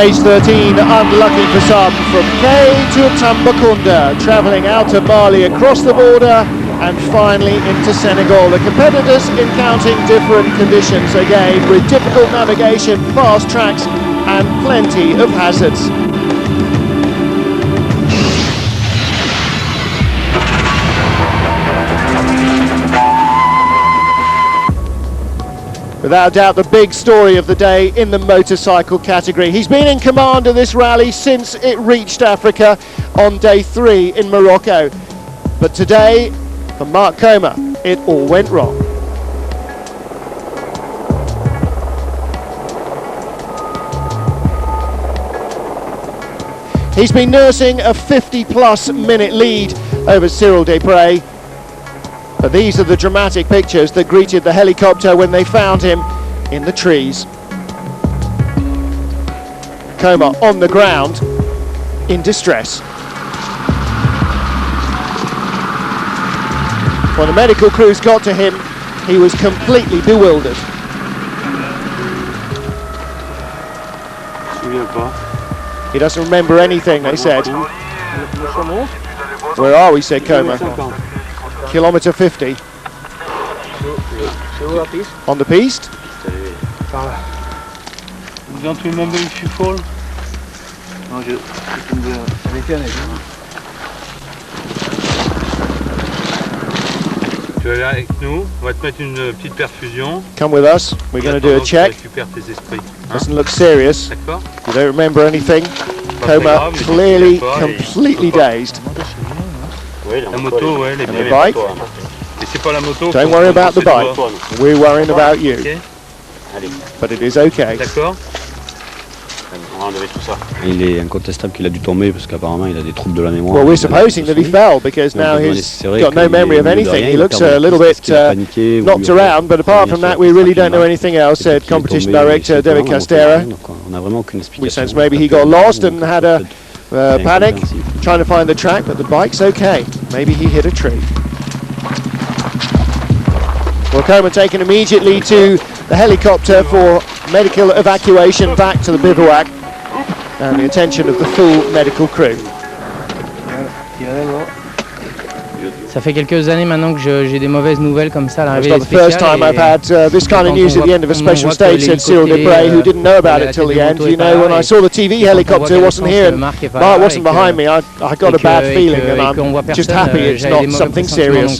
stage 13, unlucky for some, from K to Tambacounda, travelling out of Mali, across the border, and finally into Senegal. The competitors encountering different conditions again, with difficult navigation, fast tracks, and plenty of hazards. Without doubt the big story of the day in the motorcycle category. He's been in command of this rally since it reached Africa on day 3 in Morocco. But today, for Mark Coma, it all went wrong. He's been nursing a 50-plus minute lead over Cyril Desprez. But these are the dramatic pictures that greeted the helicopter when they found him in the trees. Coma on the ground, in distress. When the medical crews got to him, he was completely bewildered. He doesn't remember anything, they said. Where are we, said Coma. Kilometre 50. On the piste? You don't remember if you fall? No, Tu vas venir avec nous, on va te mettre une petite perfusion. Come with us, we're going to do a check. Doesn't look serious. You don't remember anything. Coma clearly completely dazed. La moto, ouais, elle est and the bike? Et c'est pas la moto. Don't worry about the bike. We're worrying about you. Okay. But it is okay. D'accord. Il est incontestable qu'il a dû tomber parce qu'apparemment il a des troubles de la mémoire. Well, we're supposing that he fell because now he's got no memory of anything. He looks a little bit knocked around, but apart from that, we really don't know anything else, said competition director David Castera. We sense maybe he got lost and had a panic, trying to find the track, but the bike's okay. Maybe he hit a tree. Well, Coma taken immediately to the helicopter for medical evacuation back to the bivouac and the attention of the full medical crew. Ça fait quelques années maintenant que j'ai des mauvaises nouvelles comme ça à l'arrivée des spéciales. It's not the first time I've had this kind of news at the end of a special stage, said Cyril Desprez, who didn't know about it till the end. You know, when I saw the TV helicopter, it wasn't here, and Mark wasn't behind me, I got a bad feeling, and I'm just happy it's not something serious.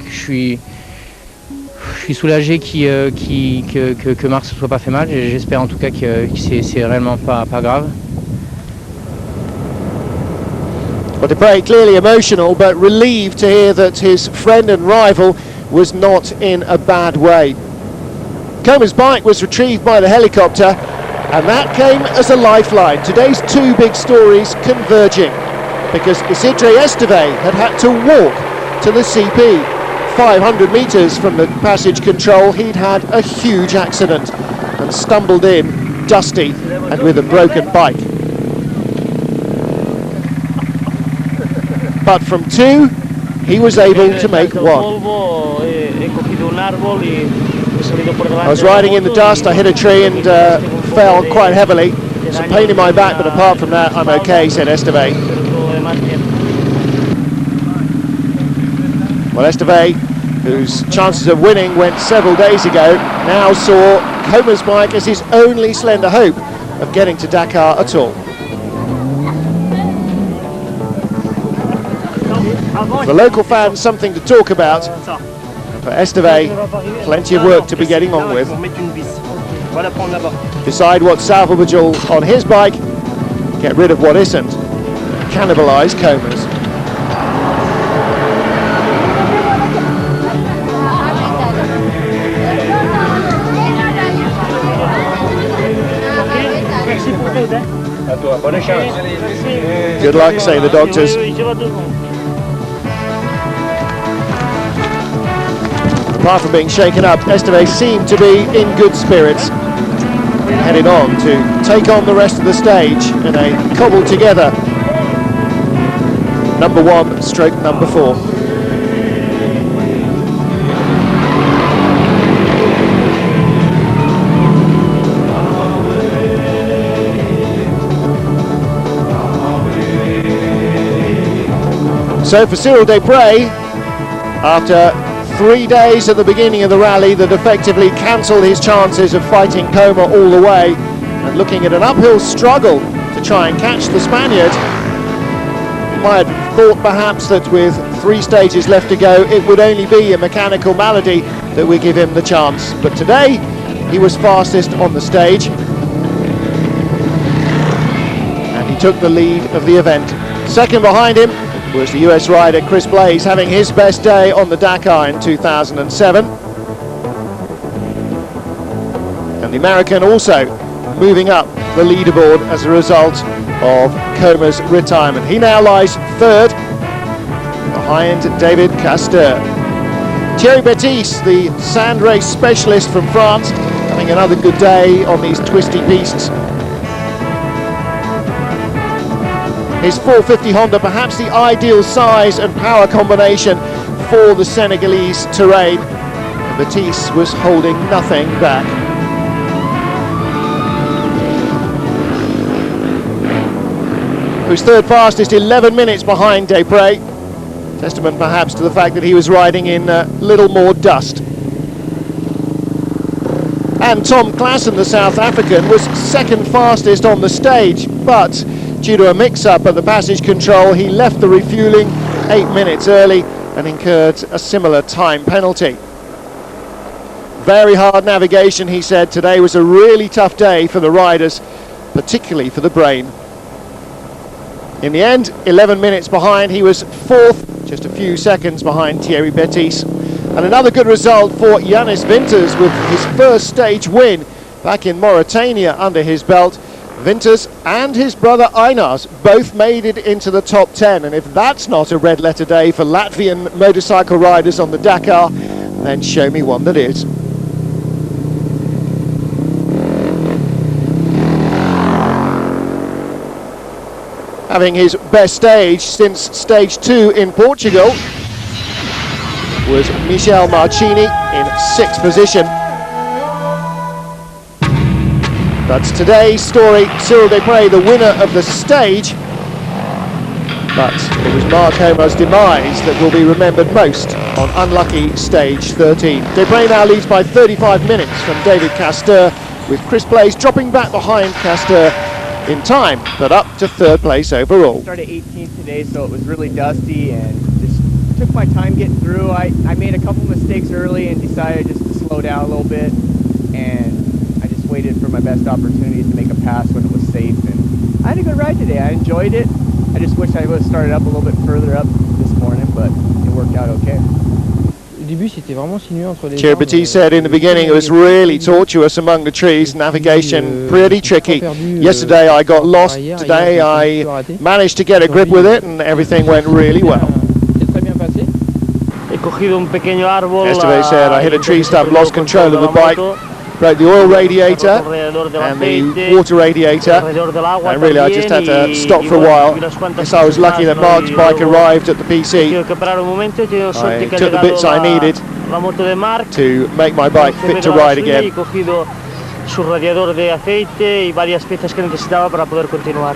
Je suis soulagé que Marc se soit pas fait mal. J'espère en tout cas que c'est réellement pas grave. Well, Desprez clearly emotional, but relieved to hear that his friend and rival was not in a bad way. Coma's bike was retrieved by the helicopter, and that came as a lifeline. Today's two big stories converging, because Isidre Esteve had to walk to the CP. 500 metres from the passage control, he'd had a huge accident and stumbled in, dusty and with a broken bike. But from 2, he was able to make 1. I was riding in the dust, I hit a tree and fell quite heavily. Some pain in my back, but apart from that, I'm okay, said Esteve. Well, Esteve, whose chances of winning went several days ago, now saw Coma's bike as his only slender hope of getting to Dakar at all. For local fans, something to talk about. And for Esteve, plenty of work to be getting on with. Decide what's salvageable on his bike, get rid of what isn't, cannibalise Coma's. Good luck, say the doctors. Apart from being shaken up, Esteve seemed to be in good spirits. Headed on to take on the rest of the stage in a cobbled together number 1 stroke number 4. So for Cyril Desprez, after 3 days at the beginning of the rally that effectively cancelled his chances of fighting Coma all the way, and looking at an uphill struggle to try and catch the Spaniard, you might have thought perhaps that with 3 stages left to go it would only be a mechanical malady that would give him the chance. But today he was fastest on the stage and he took the lead of the event. Second behind him was the US rider Chris Blaze, having his best day on the Dakar in 2007. And the American also moving up the leaderboard as a result of Coma's retirement. He now lies third behind David Castor. Thierry Bettis, the sand race specialist from France, having another good day on these twisty pistes. His 450 Honda, perhaps the ideal size and power combination for the Senegalese terrain. And Bettis was holding nothing back. He was third fastest, 11 minutes behind Desprez. Testament perhaps to the fact that he was riding in little more dust. And Tom Claassen, the South African, was second fastest on the stage, but due to a mix-up at the passage control, he left the refuelling 8 minutes early and incurred a similar time penalty. Very hard navigation, he said. Today was a really tough day for the riders, particularly for the brain. In the end, 11 minutes behind, he was fourth, just a few seconds behind Thierry Bettis. And another good result for Yanis Winters with his first stage win back in Mauritania under his belt. Winters and his brother Einars both made it into the top 10, and if that's not a red letter day for Latvian motorcycle riders on the Dakar, then show me one that is. Having his best stage since stage 2 in Portugal was Michel Marchini in 6th position. That's today's story. Cyril Desprez, the winner of the stage, but it was Marc Coma's demise that will be remembered most on unlucky stage 13. Desprez now leads by 35 minutes from David Castor, with Chris Blaze dropping back behind Castor in time, but up to third place overall. Started 18th today, so it was really dusty and just took my time getting through. I made a couple mistakes early and decided just to slow down a little bit, and I just waited for my best opportunities to make a pass when it was safe. And I had a good ride today. I enjoyed it. I just wish I would have started up a little bit further up this morning, but it worked out okay. Thierry Bettis said in the beginning it was really tortuous among the trees, navigation pretty tricky. Yesterday I got lost, today I managed to get a grip with it and everything went really well. Esteve said, I hit a tree stump, lost control of the bike, broke the oil radiator and the water radiator, and really I just had to stop for a while. Guess I was lucky that Mark's bike arrived at the PC. I took the bits I needed to make my bike fit to ride again. Su radiador de aceite y varias piezas que necesitaba para poder continuar.